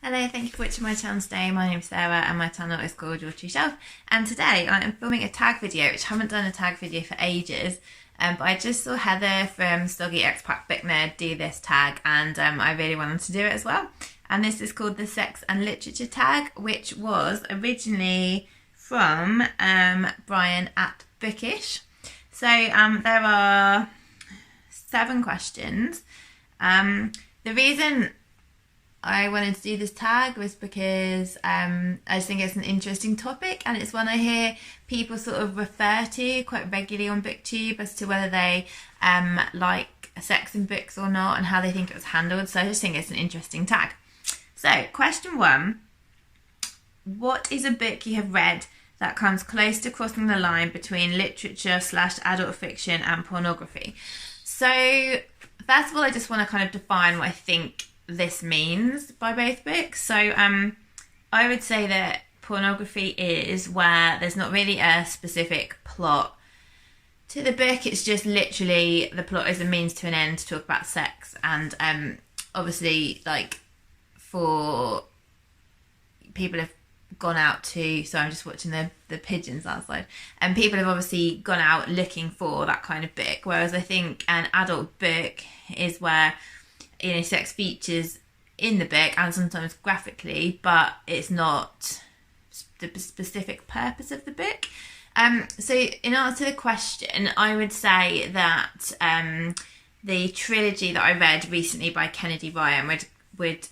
Hello, thank you for watching my channel today. My name is Sarah and my channel is called Your True Shelf. And today I am filming a tag video, which I haven't done a tag video for ages. But I just saw Heather from Stoggy Expat Book Nerd do this tag and I really wanted to do it as well. And this is called the Sex and Literature tag, which was originally from Brian at Bookish. So there are 7 questions. The reason I wanted to do this tag was because I just think it's an interesting topic, and it's one I hear people sort of refer to quite regularly on BookTube as to whether they like sex in books or not and how they think it was handled. So I just think it's an interesting tag. So question 1, what is a book you have read that comes close to crossing the line between literature / adult fiction and pornography? So first of all, I just want to kind of define what I think this means by both books. So I would say that pornography is where there's not really a specific plot to the book. It's just literally the plot is a means to an end to talk about sex, and obviously, like, for people have gone out to, so I'm just watching the pigeons outside, and people have obviously gone out looking for that kind of book, whereas I think an adult book is where, you know, sex features in the book and sometimes graphically, but it's not the specific purpose of the book. So in answer to the question, I would say that the trilogy that I read recently by Kennedy Ryan would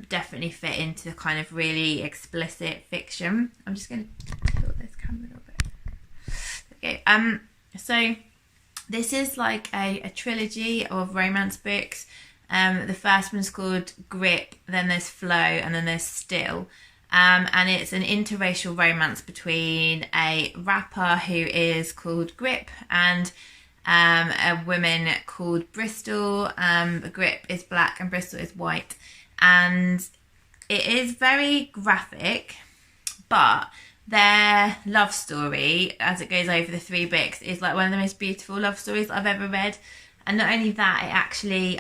definitely fit into the kind of really explicit fiction. I'm just going to tilt this camera a little bit. Okay. So this is like a trilogy of romance books. The first one's called Grip, then there's Flow, and then there's Still. And it's an interracial romance between a rapper who is called Grip and a woman called Bristol. Grip is black and Bristol is white. And it is very graphic, but their love story, as it goes over the 3 books, is like one of the most beautiful love stories I've ever read. And not only that, it actually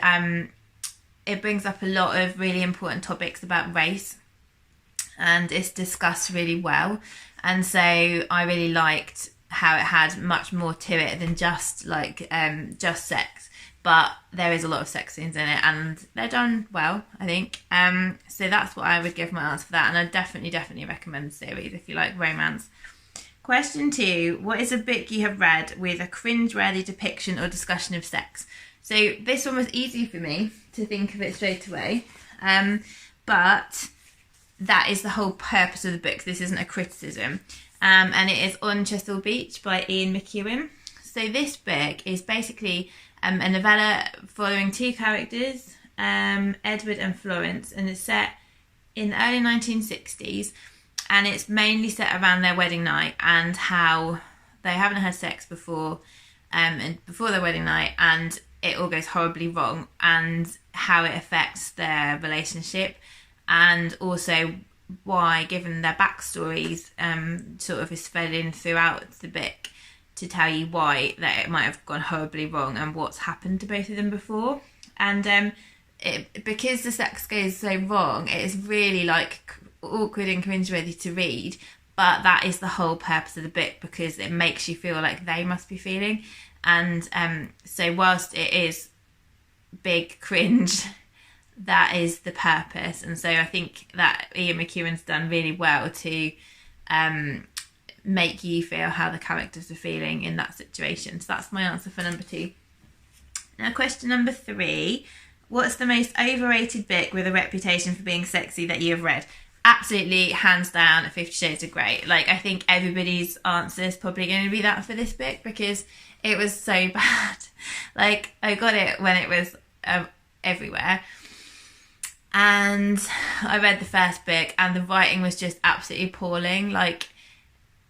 it brings up a lot of really important topics about race, and it's discussed really well. And so I really liked how it had much more to it than just like just sex, but there is a lot of sex scenes in it, and they're done well, I think. So that's what I would give my answer for that, and I definitely recommend the series if you like romance. Question 2, what is a book you have read with a cringe-worthy depiction or discussion of sex? So this one was easy for me to think of it straight away, but that is the whole purpose of the book. This isn't a criticism, and it is On Chesil Beach by Ian McEwan. So this book is basically a novella following 2 characters, Edward and Florence, and it's set in the early 1960s. And it's mainly set around their wedding night and how they haven't had sex before, and before their wedding night, and it all goes horribly wrong, and how it affects their relationship, and also why, given their backstories, sort of is fed in throughout the book to tell you why that it might have gone horribly wrong and what's happened to both of them before. And because the sex goes so wrong, it is really like awkward and cringeworthy to read, but that is the whole purpose of the book, because it makes you feel like they must be feeling. And so whilst it is big cringe, that is the purpose. And so I think that Ian McEwan's done really well to make you feel how the characters are feeling in that situation. So that's my answer for number 2. Now question number 3, what's the most overrated book with a reputation for being sexy that you have read? Absolutely, hands down, 50 Shades of Grey. Like, I think everybody's answer is probably going to be that for this book, because it was so bad. Like, I got it when it was everywhere. And I read the first book, and the writing was just absolutely appalling. Like,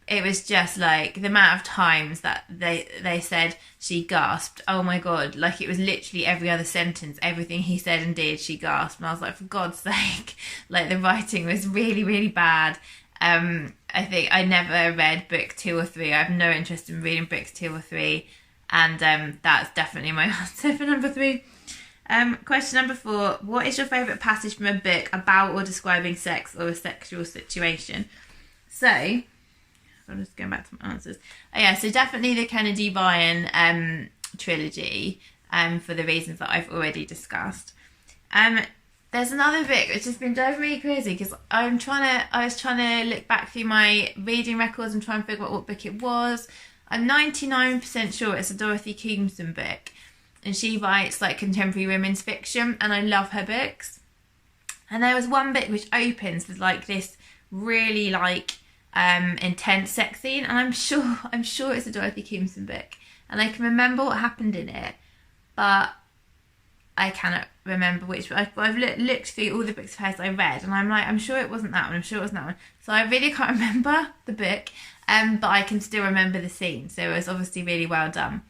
it was just like the amount of times that they said she gasped. Oh my God. Like, it was literally every other sentence, everything he said and did, she gasped. And I was like, for God's sake, like, the writing was really, really bad. I think I never read book 2 or 3. I have no interest in reading books 2 or 3. And that's definitely my answer for number 3. Question number 4. What is your favourite passage from a book about or describing sex or a sexual situation? So, I'm just going back to my answers. Oh yeah, so definitely the Kennedy Ryan trilogy, for the reasons that I've already discussed. There's another book which has been driving me crazy because I was trying to look back through my reading records and try and figure out what book it was. I'm 99% sure it's a Dorothy Koomson book, and she writes like contemporary women's fiction, and I love her books. And there was one bit which opens with like this really like intense sex scene, and I'm sure it's a Dorothy Koomson book, and I can remember what happened in it, but I cannot remember which. I've looked through all the books of hers I read, and I'm like, I'm sure it wasn't that one. I'm sure it wasn't that one. So I really can't remember the book, but I can still remember the scene. So it was obviously really well done.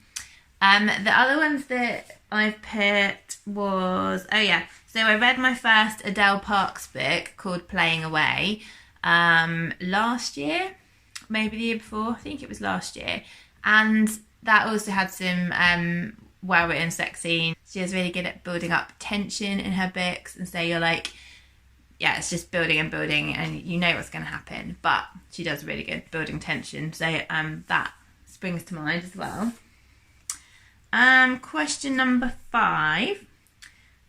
The other ones that I've put was, oh yeah, so I read my first Adele Parks book called Playing Away last year, maybe the year before. I think it was last year, and that also had some well-written sex scene. She was really good at building up tension in her books, and so you're like, yeah, it's just building and building, and you know what's going to happen, but she does really good building tension. So that springs to mind as well. Question number 5.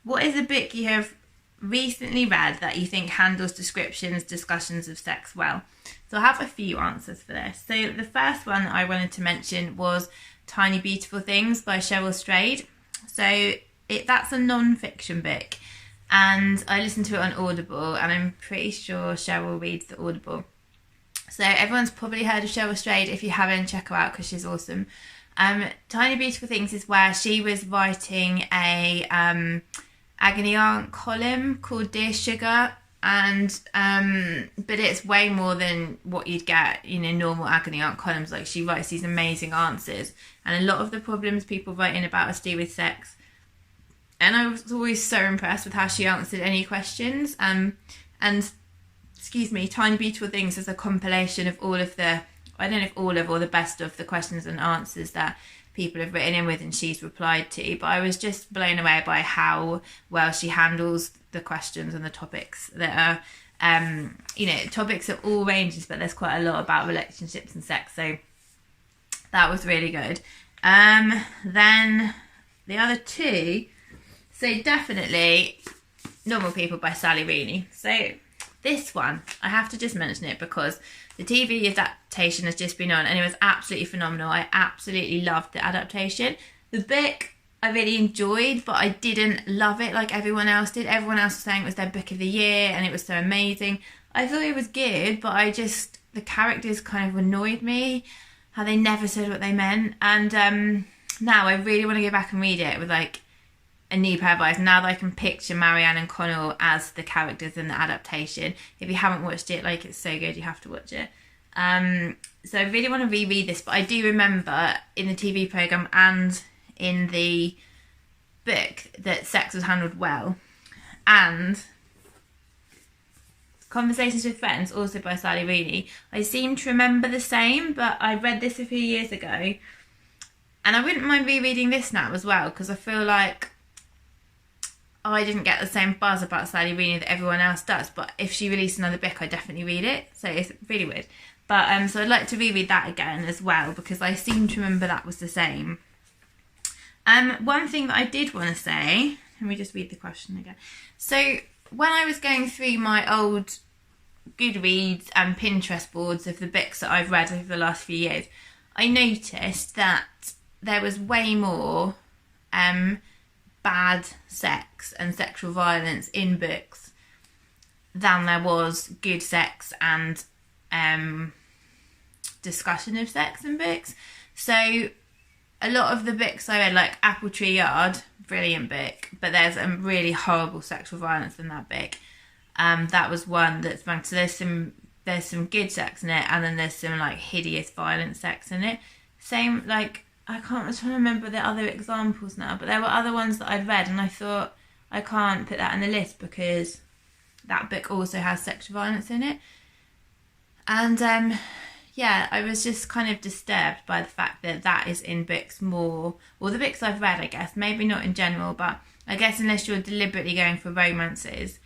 What is a book you have recently read that you think handles descriptions, discussions of sex well? So I have a few answers for this. So the first one I wanted to mention was Tiny Beautiful Things by Cheryl. So that's a non-fiction book, and I listened to it on Audible, and I'm pretty sure Cheryl reads the Audible. So everyone's probably heard of Cheryl. If you haven't, check her out because she's awesome. Tiny Beautiful Things is where she was writing a agony aunt column called Dear Sugar, and but it's way more than what you'd get in normal agony aunt columns. Like, she writes these amazing answers, and a lot of the problems people write in about are to do with sex, and I was always so impressed with how she answered any questions. And excuse me, Tiny Beautiful Things is a compilation of all of the, I don't know if all of or the best of the questions and answers that people have written in with and she's replied to, but I was just blown away by how well she handles the questions and the topics that are topics of all ranges, but there's quite a lot about relationships and sex, so that was really good. Then the other two, so definitely Normal People by Sally Rooney. So this one, I have to just mention it because the TV adaptation has just been on and it was absolutely phenomenal. I absolutely loved the adaptation. The book I really enjoyed, but I didn't love it like everyone else did. Everyone else was saying it was their book of the year and it was so amazing. I thought it was good, but the characters kind of annoyed me, how they never said what they meant. And now I really want to go back and read it with like a new pair of eyes, now that I can picture Marianne and Connell as the characters in the adaptation. If you haven't watched it, like, it's so good, you have to watch it. So I really want to reread this, but I do remember in the TV programme and in the book that sex was handled well. And Conversations with Friends, also by Sally Rooney, I seem to remember the same, but I read this a few years ago, and I wouldn't mind rereading this now as well, because I feel like I didn't get the same buzz about Sally Rooney that everyone else does, but if she released another book, I'd definitely read it, so it's really weird. But so I'd like to reread that again as well, because I seem to remember that was the same. One thing that I did want to say, let me just read the question again. So when I was going through my old Goodreads and Pinterest boards of the books that I've read over the last few years, I noticed that there was way more bad sex and sexual violence in books than there was good sex and discussion of sex in books. So a lot of the books I read, like Apple Tree Yard, brilliant book, but there's a really horrible sexual violence in that book. That was one that's so there's some good sex in it, and then there's some like hideous violent sex in it. Same, like, I'm trying to remember the other examples now, but there were other ones that I'd read and I thought I can't put that in the list because that book also has sexual violence in it. And yeah, I was just kind of disturbed by the fact that that is in books more, or the books I've read, I guess, maybe not in general, but I guess unless you're deliberately going for romances,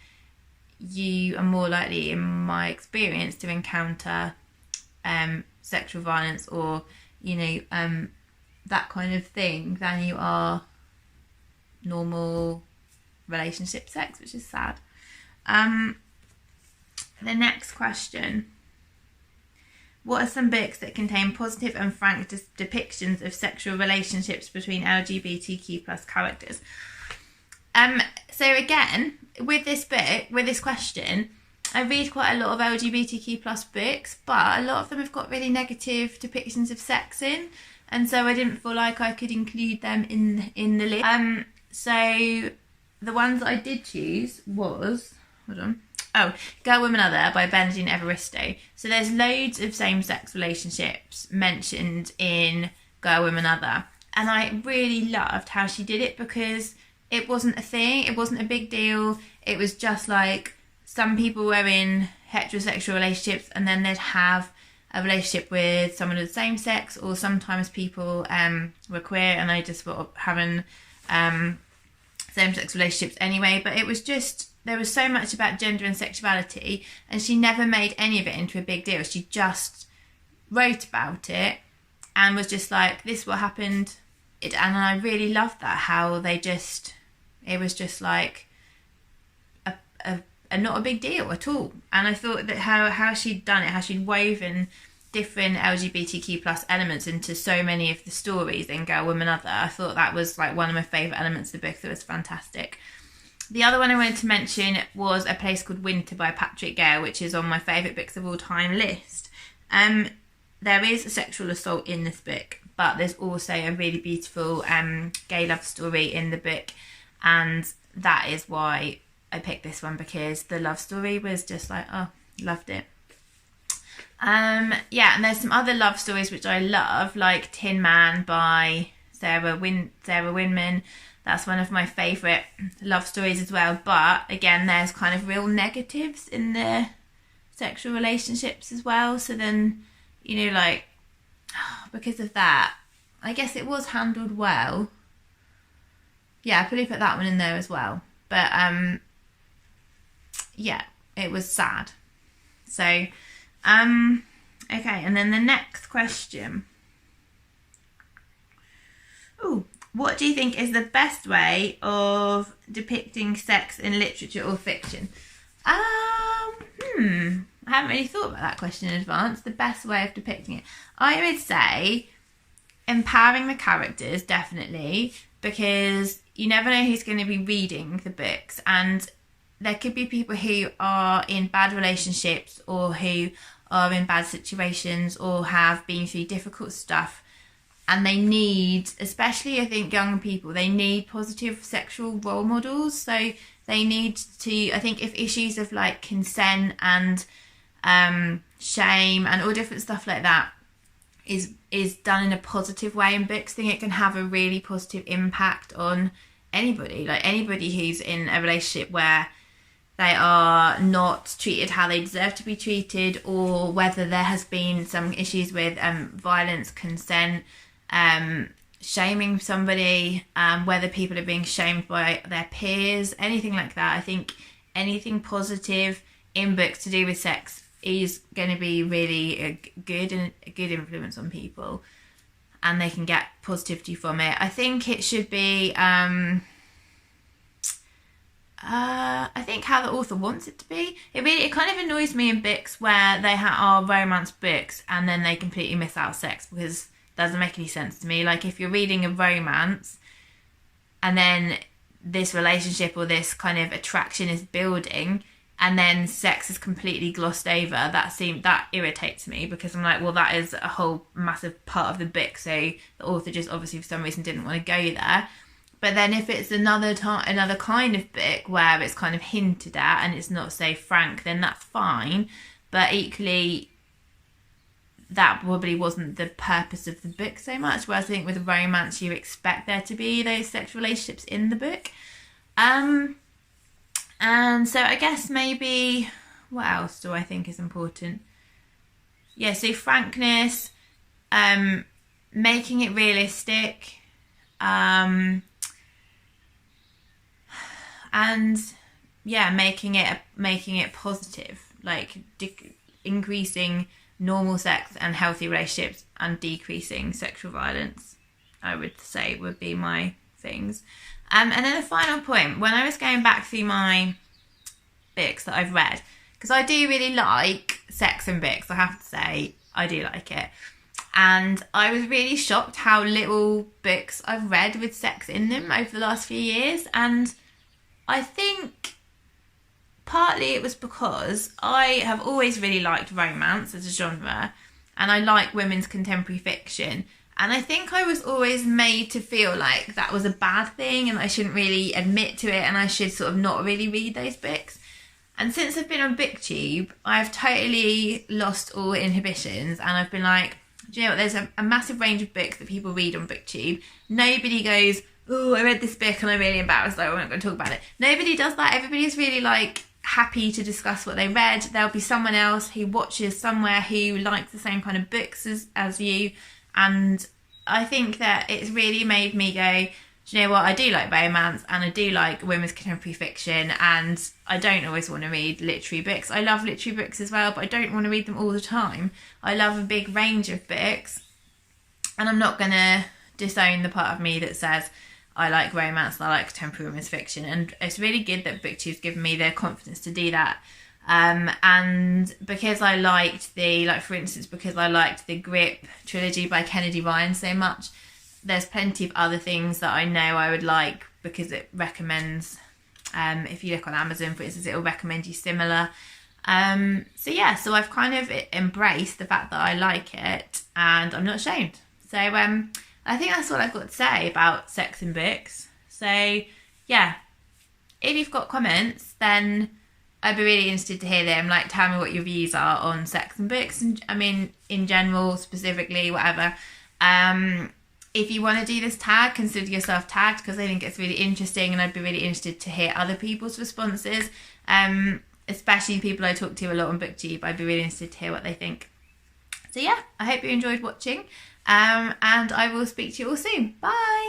you are more likely, in my experience, to encounter sexual violence or, you know, that kind of thing than you are normal relationship sex, which is sad. The next question. What are some books that contain positive and frank depictions of sexual relationships between LGBTQ plus characters? So again, with this book, with this question, I read quite a lot of LGBTQ plus books, but a lot of them have got really negative depictions of sex in, and so I didn't feel like I could include them in the list. So the ones that I did choose was, Gale, Woman, Other by Bernadine Evaristo. So there's loads of same-sex relationships mentioned in Gale, Woman, Other, and I really loved how she did it because it wasn't a thing, it wasn't a big deal. It was just like some people were in heterosexual relationships and then they'd have a relationship with someone of the same sex, or sometimes people were queer and they just were having same-sex relationships anyway. But it was just, there was so much about gender and sexuality, and she never made any of it into a big deal. She just wrote about it and was just like, this is what happened. And I really loved that, how they just, it was just like a not a big deal at all. And I thought that how she'd done it, how she'd woven different LGBTQ plus elements into so many of the stories in Gale, Woman, Other, I thought that was like one of my favourite elements of the book. That was fantastic. The other one I wanted to mention was A Place Called Winter by Patrick Gale, which is on my favourite books of all time list. There is a sexual assault in this book, but there's also a really beautiful gay love story in the book, and that is why I picked this one, because the love story was just like, oh, loved it. Yeah, and there's some other love stories which I love, like Tin Man by Sarah Winman. That's one of my favourite love stories as well. But again, there's kind of real negatives in the sexual relationships as well. So then, you know, like, because of that, I guess it was handled well. Yeah, I probably put that one in there as well. But yeah, it was sad. So, okay, and then the next question. Ooh, what do you think is the best way of depicting sex in literature or fiction? I haven't really thought about that question in advance. The best way of depicting it, I would say empowering the characters, definitely, because you never know who's going to be reading the books, and there could be people who are in bad relationships or who are in bad situations or have been through difficult stuff, and they need, especially I think young people, they need positive sexual role models. So they need to, I think if issues of like consent and shame and all different stuff like that is done in a positive way in books, I think it can have a really positive impact on anybody, like anybody who's in a relationship where they are not treated how they deserve to be treated, or whether there has been some issues with violence, consent, shaming somebody, whether people are being shamed by their peers, anything like that. I think anything positive in books to do with sex is going to be really a good influence on people, and they can get positivity from it. I think it should be I think how the author wants it to be. It kind of annoys me in books where they are romance books and then they completely miss out sex, because it doesn't make any sense to me. Like, if you're reading a romance and then this relationship or this kind of attraction is building and then sex is completely glossed over, that irritates me, because I'm like, well, that is a whole massive part of the book, so the author just obviously for some reason didn't want to go there. But then if it's another kind of book where it's kind of hinted at and it's not so frank, then that's fine. But equally, that probably wasn't the purpose of the book so much. Whereas I think with romance, you expect there to be those sexual relationships in the book. And so I guess maybe, what else do I think is important? Yeah, so frankness, making it realistic, and yeah, making it positive, like increasing normal sex and healthy relationships and decreasing sexual violence, I would say would be my things. And then the final point, when I was going back through my books that I've read, because I do really like sex and books, I have to say, I do like it. And I was really shocked how little books I've read with sex in them over the last few years. And I think partly it was because I have always really liked romance as a genre, and I like women's contemporary fiction. And I think I was always made to feel like that was a bad thing and I shouldn't really admit to it and I should sort of not really read those books. And since I've been on BookTube, I've totally lost all inhibitions, and I've been like, do you know what, there's a massive range of books that people read on BookTube. Nobody goes, oh, I read this book and I'm really embarrassed, like, I'm not going to talk about it. Nobody does that. Everybody's really like happy to discuss what they read. There'll be someone else who watches somewhere who likes the same kind of books as you. And I think that it's really made me go, do you know what, I do like romance and I do like women's contemporary fiction, and I don't always want to read literary books. I love literary books as well, but I don't want to read them all the time. I love a big range of books, and I'm not going to disown the part of me that says I like romance and I like contemporary women's fiction. And it's really good that BookTube's given me the confidence to do that. And because I liked for instance, because I liked the Grip trilogy by Kennedy Ryan so much, there's plenty of other things that I know I would like, because it recommends, if you look on Amazon, for instance, it will recommend you similar. So I've kind of embraced the fact that I like it and I'm not ashamed. So I think that's all I've got to say about sex and books. So yeah, if you've got comments, then I'd be really interested to hear them. Like, tell me what your views are on sex and books, and I mean in general, specifically, whatever. If you want to do this tag, consider yourself tagged, because I think it's really interesting and I'd be really interested to hear other people's responses, especially people I talk to a lot on BookTube. I'd be really interested to hear what they think. So yeah, I hope you enjoyed watching, and I will speak to you all soon. Bye!